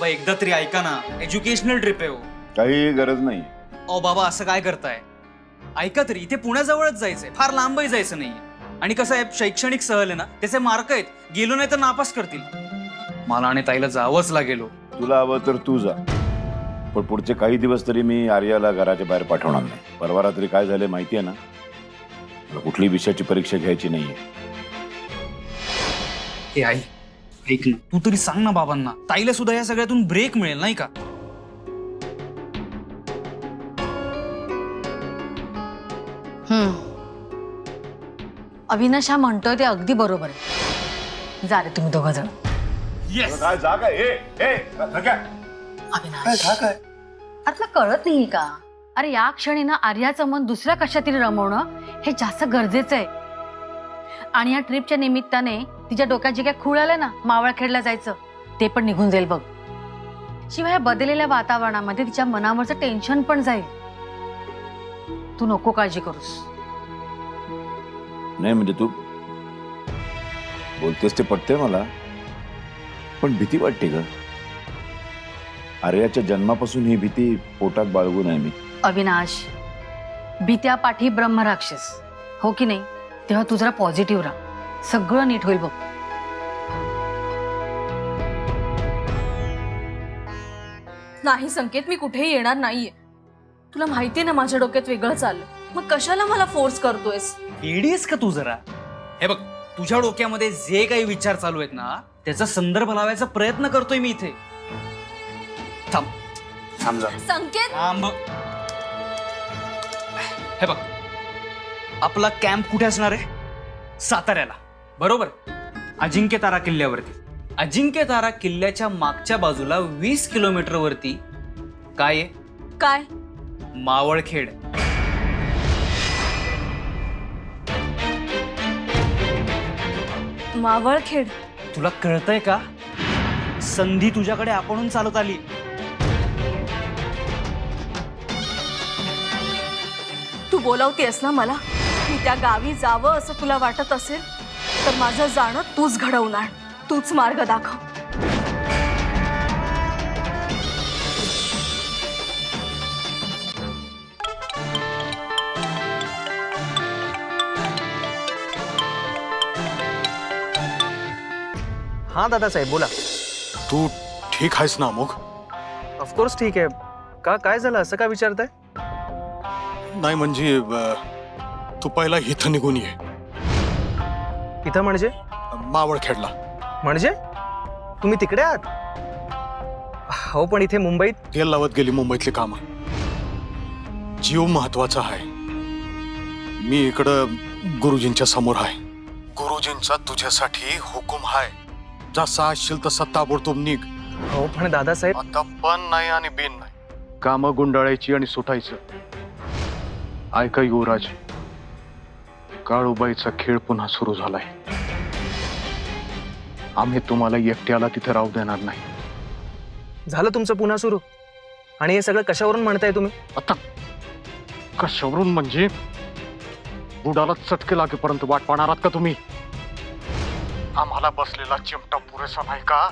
बाबा एकदा तरी ऐका ना, एज्युकेशनल ट्रिप आहे हो. काही गरज नाही. ओ बाबा असं काय करताय? ऐका तरी, इथे पुण्याजवळच जायचंय, फार लांबही जायचं नाहीये. आणि कसं आहे, शैक्षणिक सहल आहे ना, त्याचे मार्क आहेत, गेलो नाही तर नापास करतील. मला आणि ताईला जावंच लागेल. तुला हवं तर तू जा, पण पुढचे काही दिवस तरी मी आर्याला घराच्या बाहेर पाठवणार नाही. परवा रात्री काय झाले माहितीये ना, मला कुठली विषयाची परीक्षा घ्यायची नाहीये. हे आई, ऐक ना, तू तरी सांग ना बाबांना, ताईला सुद्धा या सगळ्यातून ब्रेक मिळेल नाही का? अविनाश हा म्हणतोय ते अगदी बरोबर आहे. जा रे तुम्ही दोघं जण. काय जा काय? अविनाश आता कळत नाही का? अरे या क्षणी ना आर्याचं मन दुसऱ्या कशातरी रमवणं हे जास्त गरजेचं आहे. आणि या ट्रिपच्या निमित्ताने तिच्या डोक्यात जे काय खूळ आलं ना, मावळखेडला जायचं, ते पण निघून जाईल बघ. शिवाय या बदललेल्या वातावरणामध्ये तिच्या मनावरचं टेन्शन पण जाईल. तू नको काळजी करूस. नाही म्हणजे तू बोलतेस ते पटते मला, पण भीती वाटते ग. आर्याच्या जन्मापासून ही भीती पोटात बाळगून आहे मी. अविनाश, भीत्या पाठी ब्रह्मराक्षस, हो की नाही? तेव्हा तू जरा पॉझिटिव्ह राहा, सगळं नीट होईल बघ. नाही संकेत, मी कुठेही येणार नाहीये. तुला माहितीये ना माझ्या डोक्यात वेगळं चाललं, मग कशाला मला फोर्स करतोयस? एडीएस का तू जरा? हे बघ, तुझ्या डोक्यामध्ये जे काही विचार चालू आहेत ना, त्याचा संदर्भ लावायचा प्रयत्न करतोय मी इथे. थांब थांब जा. संकेत, थांब. हे बघ, आपला कॅम्प कुठे असणार आहे? साताऱ्याला, बरोबर? अजिंक्य तारा किल्ल्यावरती. अजिंक्य तारा किल्ल्याच्या मागच्या बाजूला 20 किलोमीटर वरती काय आहे? काय? मावळखेड. मावळखेड? तुला कळतंय का? संधी तुझ्याकडे आपणून चालत आली. तू बोलावतेस ना मला, मी त्या गावी जावं असं तुला वाटत असेल तर माझं जाणं तूच घडवणार, तूच मार्ग दाखव. हाँ दादासाहेब बोला. तू ठीक आहेस ना अमोघ? ऑफकोर्स ठीक आहे. का काय झालं असं का विचारताय? नाही म्हणजे तू पहिला इथं निघून ये. इथं म्हणजे? मावळखेडला. म्हणजे तुम्ही तिकडे आहात? हो पण इथे मुंबईत तेल लावत गेली मुंबईतली कामं. जीव महत्वाचा आहे. मी इकडं गुरुजींच्या समोर आहे. गुरुजींचा तुझ्यासाठी हुकूम आहे. जसा असशील तसा ताबडतोब निघ. हो पण दादासाहेब. आता पण नाही आणि बिन नाही. कामं गुंडाळायची आणि सुटायचं. ऐका युवराज, काळूबाईचा खेळ पुन्हा सुरू झालाय. आम्ही तुम्हाला एकट्याला तिथे राहू देणार नाही. झालं तुमचं पुन्हा सुरू? आणि हे सगळं कशावरून म्हणताय तुम्ही? आता कशावरून म्हणजे? बुडाला चटके लागेपर्यंत वाट पाहणार आहात का तुम्ही? आम्हाला बसलेला चिमटा पुरेसा नाही का?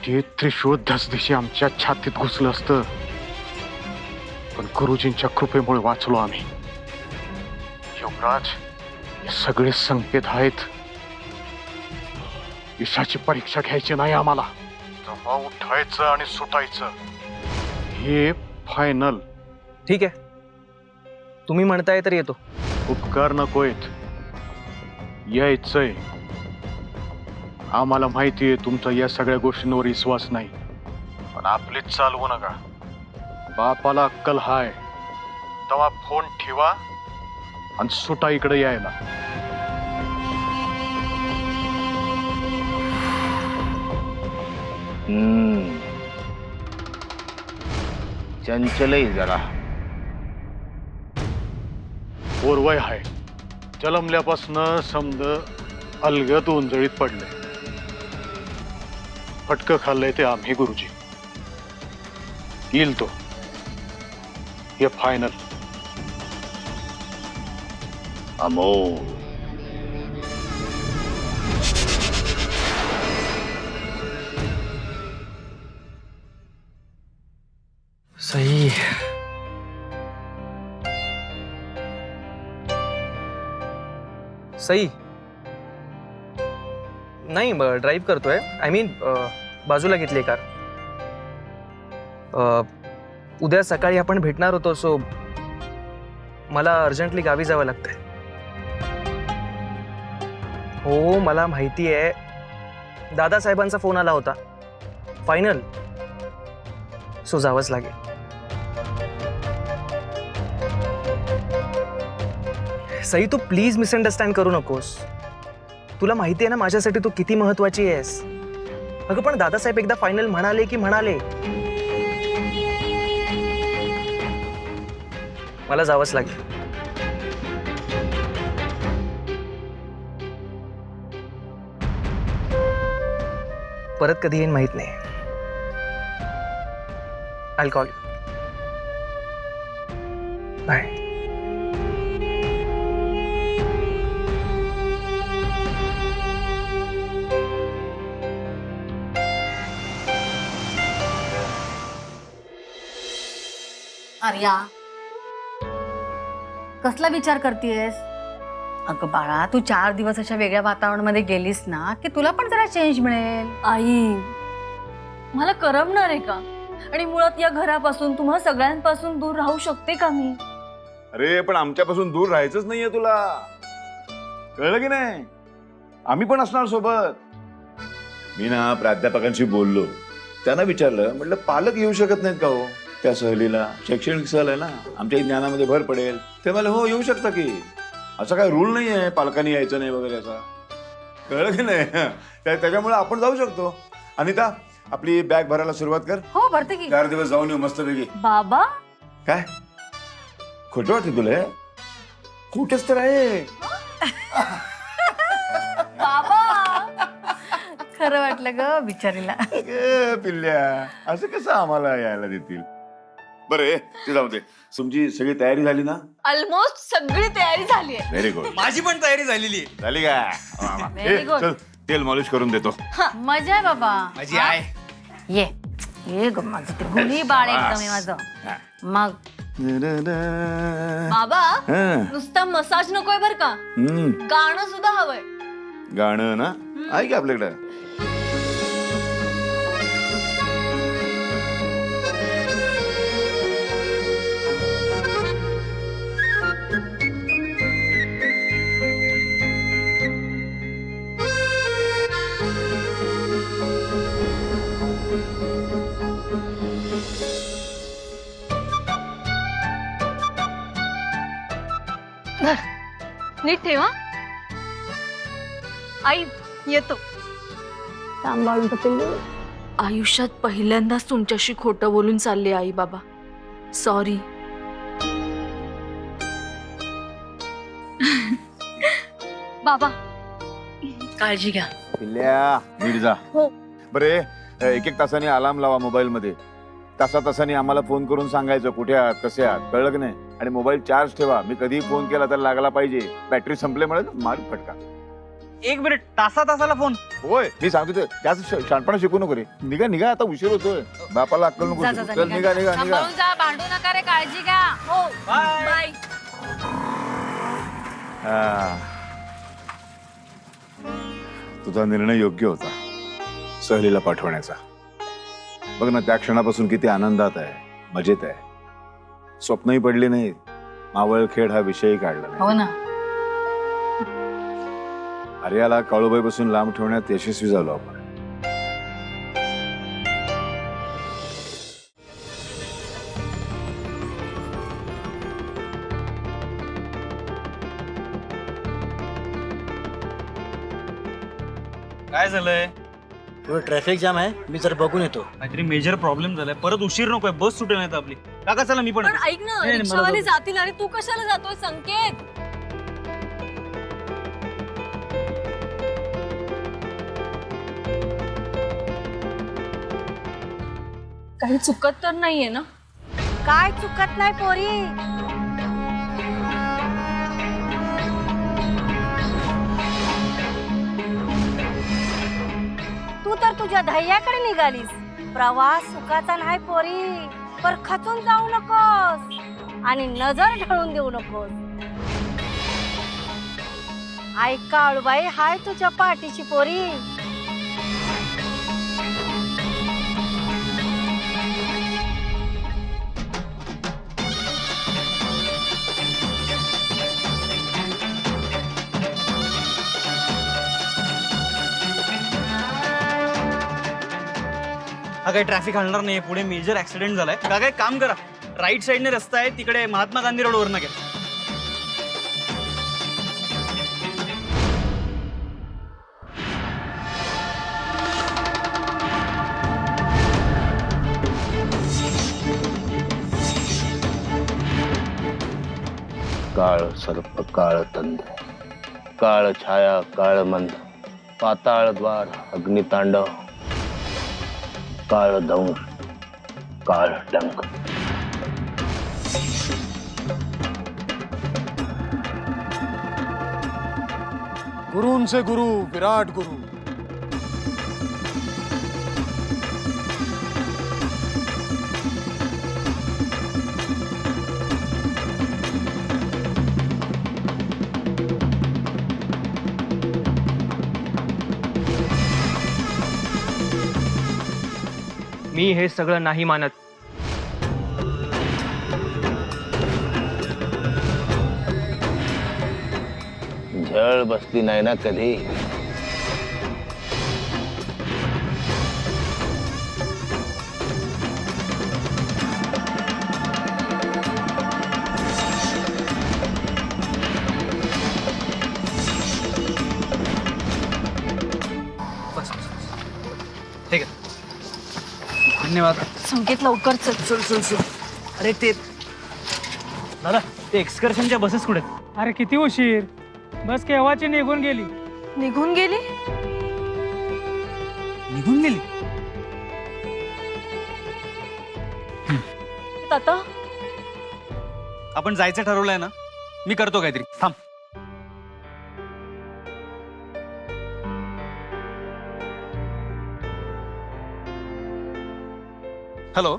ते त्रिशूळ दिवशी आमच्या छातीत घुसलं असतं, पण गुरुजींच्या कृपेमुळे वाचलो आम्ही. युवराज, हे सगळे संकेत आहेत. यशाची परीक्षा घ्यायची नाही आम्हाला. जमा उठायचं आणि सुटायचं, हे फायनल. ठीक आहे, तुम्ही म्हणताय तर येतो. उपकार नकोयत, यायचंय. आम्हाला माहिती आहे तुमचा या सगळ्या गोष्टींवर विश्वास नाही, पण आपलीच चालवू नका. बापाला अक्कल हाय तेव्हा फोन ठेवा आणि सुटा इकडे यायला. चंचलही जरा. पोरवय हाय. जलमल्यापासनं समज अलगद उंजळीत पडले. फटकं खाल्लंय ते आम्ही गुरुजी. येईल तो. हे फायनल. अमोल, सई. सई. नाही ड्राईव्ह करतोय. आय मीन बाजूला घेतली कार. उद्या सकाळी आपण भेटणार होतो, सो मला अर्जंटली गावी जावं लागतंय. हो मला माहिती आहे. दादासाहेबांचा फोन आला होता. फायनल. सो जावंच लागेल. सई तू प्लीज मिसअंडरस्टँड करू नकोस. तुला माहिती आहे ना माझ्यासाठी तू किती महत्वाची आहेस. अगं पण दादासाहेब एकदा फायनल म्हणाले की म्हणाले. मला जावंच लागेल. परत कधी येईन माहित नाही. I call you. Bye. Arya, कसला विचार करतेस? अगं बाळा, तू 4 दिवस अशा वेगळ्या वातावरणामध्ये गेलीस ना की तुला पण जरा चेंज मिळेल. आई मला करमणार आहे का? आणि मुळात या घरापासून तुम्हा सगळ्यांपासून दूर राहू शकते का मी? अरे पण आमच्यापासून दूर राहायचंच नाहीये तुला, कळलं की नाही? आम्ही पण असणार सोबत. मी ना प्राध्यापकांशी बोललो. त्यांना विचारलं, म्हटलं पालक येऊ शकत नाहीत का हो त्या सहलीला? शैक्षणिक सहल आहे ना, आमच्या ज्ञानामध्ये भर पडेल. ते मला हो येऊ शकता की, असं काय रूल नाही आहे पालकांनी यायचं नाही वगैरे असा, कळलं की नाही? त्याच्यामुळे आपण जाऊ शकतो. अनिता आपली बॅग भरायला सुरुवात कर. हो भरते की. 4 दिवस जाऊन येऊ मस्तपैकी. बाबा काय खोटं वाटते तुला? खोटच तर आहे. बाबा खरं वाटलं ग बिचारीला. अगं पिल्ल्या, असं कसं आम्हाला यायला देतील? बरं ते जाऊ दे. तुमची सगळी तयारी झाली ना? ऑलमोस्ट सगळी तयारी झाली आहे. Very good. माझी पण तयारी झालेली आहे. झाली का? Very good. चल तेल मॉलिश करून देतो. मजा आहे बाबा. माझी आहे. ये ये ग माझं ते गुणी बाळ एकदम आहे माझं. मग बाबा हं. नुसता मसाज नकोय बर का, गाणं सुद्धा हवंय. गाणं ना आहे की आपल्याकडे? नीट ठेवा. आई येतो. आयुष्यात पहिल्यांदाच तुमच्याशी खोटं बोलून चालले आई बाबा. सॉरी. बाबा काळजी घ्या. पिल्ल्या नीट जा. हो. बरे 1-1 तासाने अलार्म लावा मोबाईल मध्ये. तासातासाने आम्हाला फोन करून सांगायचं कुठे आहात, कसे आहात, कळलं की नाही? आणि मोबाईल चार्ज ठेवा. मी कधी फोन केला तर लागला पाहिजे. बॅटरी संपल्यामुळे मार फटका. 1 मिनिट, तासाला फोन. होय मी सांगतो ते त्याच शाणपणा शिकू नको रे. निघा निघा, आता उशीर होतोय. बापाला अक्कल नको. जा, जा, जा, चल निघा निघा निघा. सांभाळून जा, भांडू नका रे. काळजी घ्या. हो बाय. बाय. हा. तुझा निर्णय योग्य होता सहलीला पाठवण्याचा. बघ ना त्या क्षणापासून किती आनंदात आहे, मजेत आहे. स्वप्नही पडली नाही, मावळखेड हा विषयही काढला नाही. हो ना. आर्याला काळूबाईपासून लांब ठेवण्यात यशस्वी झालो आपण. काय झालंय? ट्रॅफिक जाम आहे, मी जर बघून येतो. काहीतरी मेजर प्रॉब्लेम झालाय. परत उशीर नकोय, बस सुटेल नाही तर आपली. काका चला मी पण पण येतो. ऐक ना, नाही, रिक्षावाले मला जातील आणि तू कशाला जातोय संकेत? काही चुकत तर नाहीये ना? काय चुकत नाही पोरी. तू तर तुझ्या ध्येयाकडे निघालीस. प्रवास सुखाचा नाही पोरी. पर खचून जाऊ नकोस आणि नजर ढळून देऊ नकोस. ऐका अळूबाई, हाय तुझ्या पाठीची पोरी. हा काही ट्रॅफिक हलणार नाही, पुढे मेजर ऍक्सिडेंट झालाय. का काय काम करा, राईट साईडने रस्ता आहे, तिकडे महात्मा गांधी रोडवरनं घ्या. काळ सर्प काळ तंद, काळ छाया काळ मंद, पाताळ द्वार अग्नितांडव, काळ दंश काळ डंक. गुरूंचे गुरु विराट गुरु. मी हे सगळं नाही मानत. झळ बसली नाही ना कधी. बस ठीक आहे, धन्यवाद. संकेत लवकर चल. चल चल चल. अरे ते दादा, ते एक्सकर्शनच्या बसेस कुठे आहेत? अरे किती उशीर, बस केव्हाची निघून गेली. निघून गेली. निघून गेली. ताता, आपण जायचं ठरवलंय ना, मी करतो काहीतरी. थांब. हॅलो,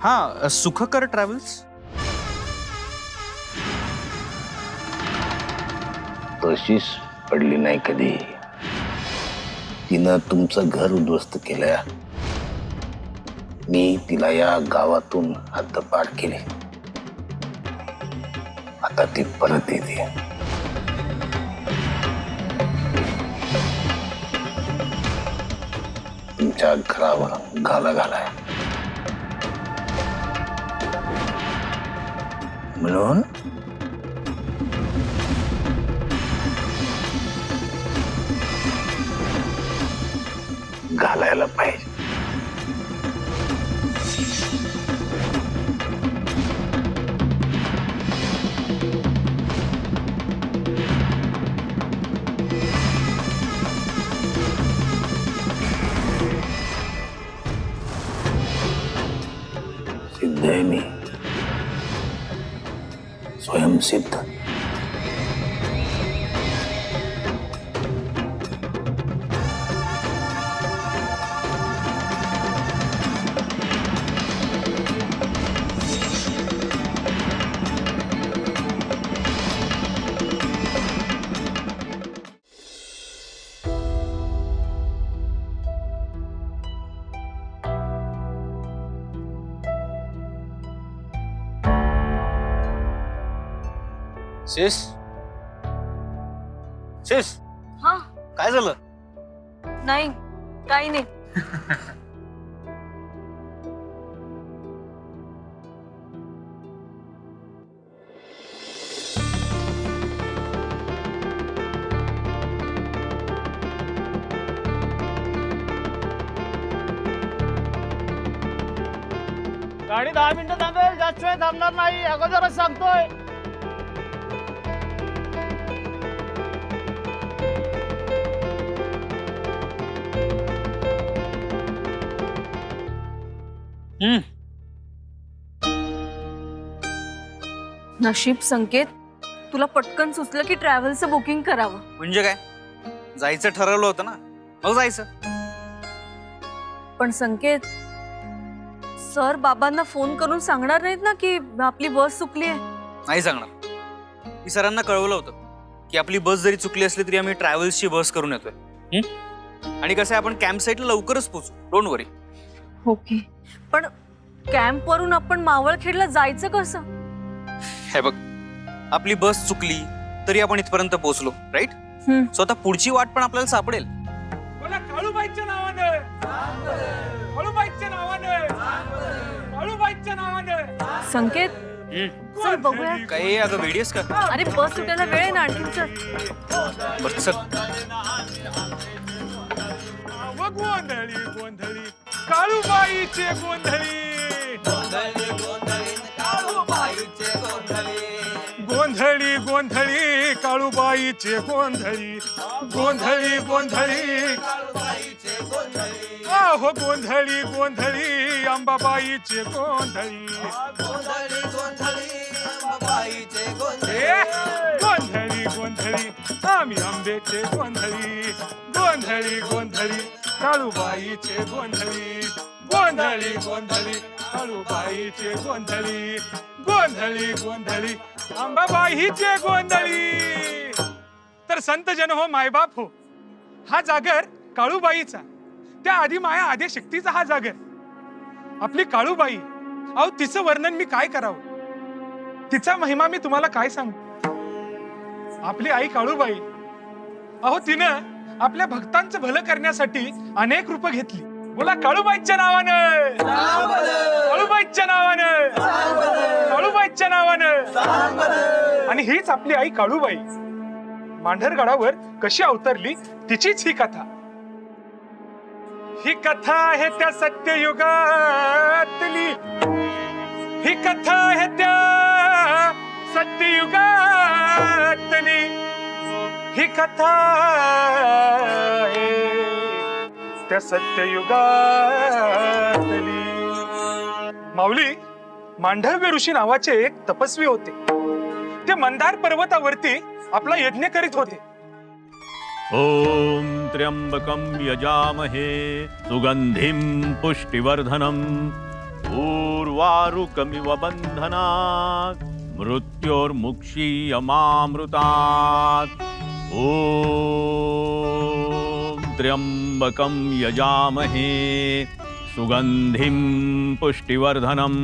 हा सुखकर ट्रॅव्हल्स. तशीच पडली नाही कधी. तिनं तुमचं घर उद्ध्वस्त केलं. मी तिला या गावातून हद्दपार केले. आता ती परत येते. तुमच्या घरावर घाला घालाय म्हणून घालायला पाहिजे. सिद्ध आहे मी, स्वयंसिद्ध. शेष, शेष, हा काय झालं? नाही, काही नाही. गाडी 10 मिनिटं थांबेल, जास्त वेळ थांबणार नाही, अगोदरच सांगतोय. नशीब संकेत, तुला पटकन सुचलं की ट्रॅव्हलचं बुकिंग करावं. म्हणजे काय, जायचं ठरवलं होतं ना, मग जायचं. पण संकेत, सर बाबांना फोन करून सांगणार नाहीत ना की आपली बस चुकली आहे? नाही सांगणार. मी सरांना कळवलं होतं की आपली बस जरी चुकली असली तरी आम्ही ट्रॅव्हल्सची बस करून येतोय. आणि कसं आहे, आपण कॅम्प साईटला लवकरच पोहोचू, डोंट वरी. ओके, पण कॅम्प वरून आपण मावळखेडला जायचं कसं? हे बघ, आपली बस चुकली तरी आपण इथपर्यंत पोहोचलो, राईट? सो आता पुढची वाट पण आपल्याला सापडेल. काळूबाईच्या नावानं, काळूबाईच्या नावानं, काळूबाईच्या नावानं. संकेत, चल बघूया. काय अगं वेडीस का? अरे बस सुटायला वेळ आहे ना आणखीन, चल. बरं चल. गोंधळी गोंधळी काळूबाईचे गोंधळी, गोंधळी गोंधळी काळूबाईचे गोंधळी, गोंधळी गोंधळी आहो गोंधळी गोंधळी अंबाबाईचे गोंधळी, गोंधळी गोंधळी आम्ही आंबेचे गोंधळी, गोंधळी गोंधळी काळूबाईचे गोंधळी, गोंधळी गोंधळी काळूबाईचे गोंधळी, गोंधळी गोंधळी अंबाबाईचे गोंधळी. तर संत जन हो, मायबाप हो, हा जागर काळूबाईचा, त्या आधी माया आद्य शक्तीचा हा जागर. आपली काळूबाई, अहो तिचं वर्णन मी काय करावं, तिचा महिमा मी तुम्हाला काय सांगू. आपली आई काळूबाई, अहो तिनं आपल्या भक्तांचं भलं करण्यासाठी अनेक रूप घेतली. बोला काळूबाईच्या नावानं, काळूबाईच्या नावानं, काळूबाईच्या नावानं. आणि हीच आपली आई काळूबाई मांढरगडावर कशी अवतरली तिचीच ही कथा. ही कथा आहे त्या सत्ययुगातली, ही कथा आहे त्या सत्ययुगातली, ही कथा आहे त्या सत्ययुगातली. माऊली, मांडव्य ऋषी नावाचे एक तपस्वी होते. ते मंदार पर्वतावरती आपला यज्ञ करीत होते. ओम त्र्यंबकं यजामहे सुगंधिं पुष्टिवर्धनम् उर्वारुकमिव बन्धनात् मृत्योर्मुक्षीयमामृतात्. ओम त्र्यंबकं यजामहे सुगंधिं पुष्टिवर्धनम्.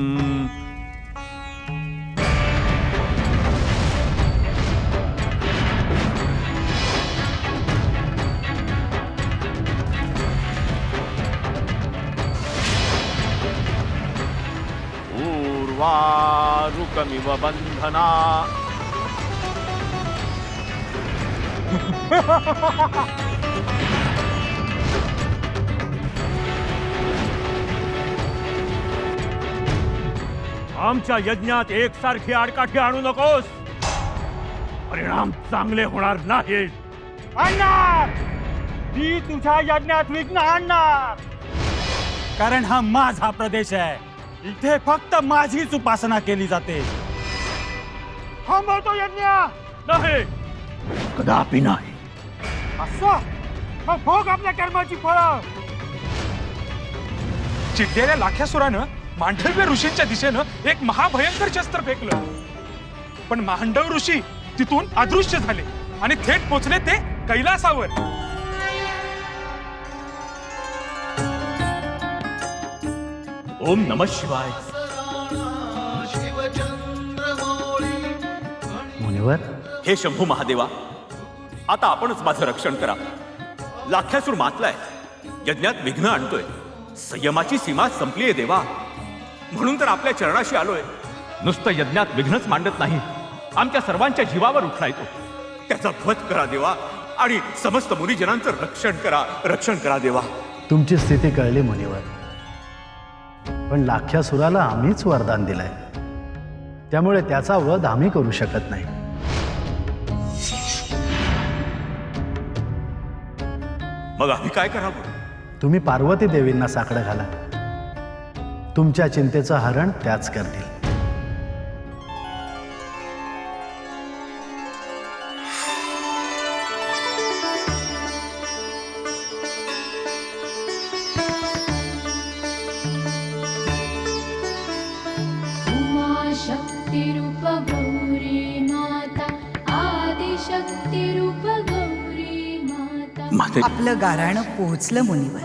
उर्वारुकमिव बन्धना. आमच्या यज्ञात एकसारखी आडकाठी आणू नकोस, परिणाम चांगले होणार नाहीत. आणणार, मी तुझ्या यज्ञात विघ्न आणणार, कारण हा माझा प्रदेश आहे. इथे फक्त माझीच उपासना केली जाते. थांबवतो यज्ञ नाही, कदापि नाही. असं मग भोग आपल्या कर्माची फळं. चिडलेल्या लाख्यासुरानं मांडव्य ऋषींच्या दिशेनं एक महाभयंकर शस्त्र फेकलं. पण मांडव ऋषी तिथून अदृश्य झाले आणि थेट पोचले ते कैलासावर. ओम नमः शिवाय. मुनिवर, हे शंभू महादेवा, आता आपणच माझं रक्षण करा. लाख्यासूर मातलाय, यज्ञात विघ्न आणतोय. संयमाची सीमा संपलीये देवा, म्हणून तर आपल्या चरणाशी आलोय. नुसतं यज्ञात विघ्नच मांडत नाही, आमच्या सर्वांच्या जीवावर उठलाय तो. त्याचा वध करा देवा आणि समस्त मुनिजनांचं रक्षण करा, रक्षण करा देवा. तुमची स्थिती कळली मुनिवर, पण लाख्यासुराला आम्हीच वरदान दिलंय, त्यामुळे त्याचा वध आम्ही करू शकत नाही. मग आम्ही काय करावं? तुम्ही पार्वती देवींना साकडं घाला, तुमच्या चिंतेचं हरण त्याच करतील. माते आपलं गाऱ्हाणं पोहोचलं मुनीवर.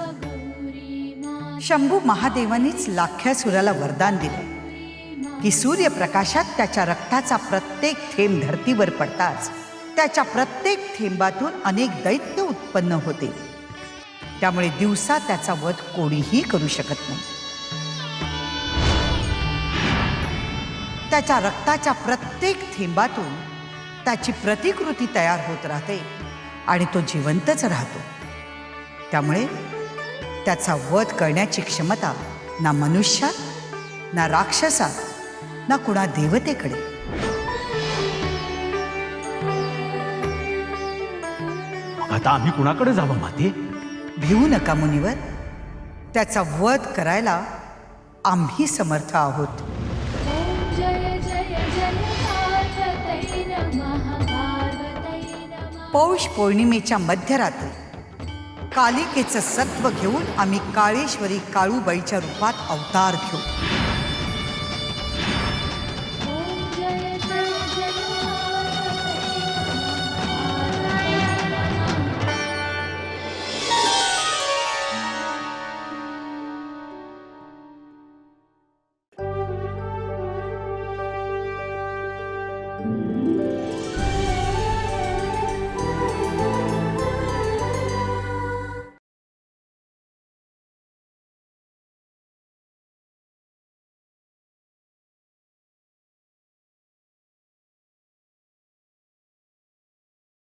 शंभू महादेवानीच लाख्यासुराला वरदान दिलं की सूर्यप्रकाशात त्याच्या रक्ताचा प्रत्येक थेंब धरतीवर पडताच त्याच्या प्रत्येक थेंबातून अनेक दैत्य उत्पन्न होते. त्यामुळे दिवसा त्याचा वध कोणीही करू शकत नाही. त्याच्या रक्ताच्या प्रत्येक थेंबातून त्याची प्रतिकृती तयार होत राहते आणि तो जिवंतच राहतो. त्यामुळे त्याचा वध करण्याची क्षमता ना मनुष्यात, ना राक्षसात, ना कुणा देवतेकडे. आता आम्ही कुणाकडे जावं माते? भिवू नका मुनीवर. त्याचा वध करायला आम्ही समर्थ आहोत. पौष पौर्णिमेच्या मध्यरात्री कालिकेचं सत्व घेऊन आम्ही काळेश्वरी काळूबाईच्या रूपात अवतार घेऊ.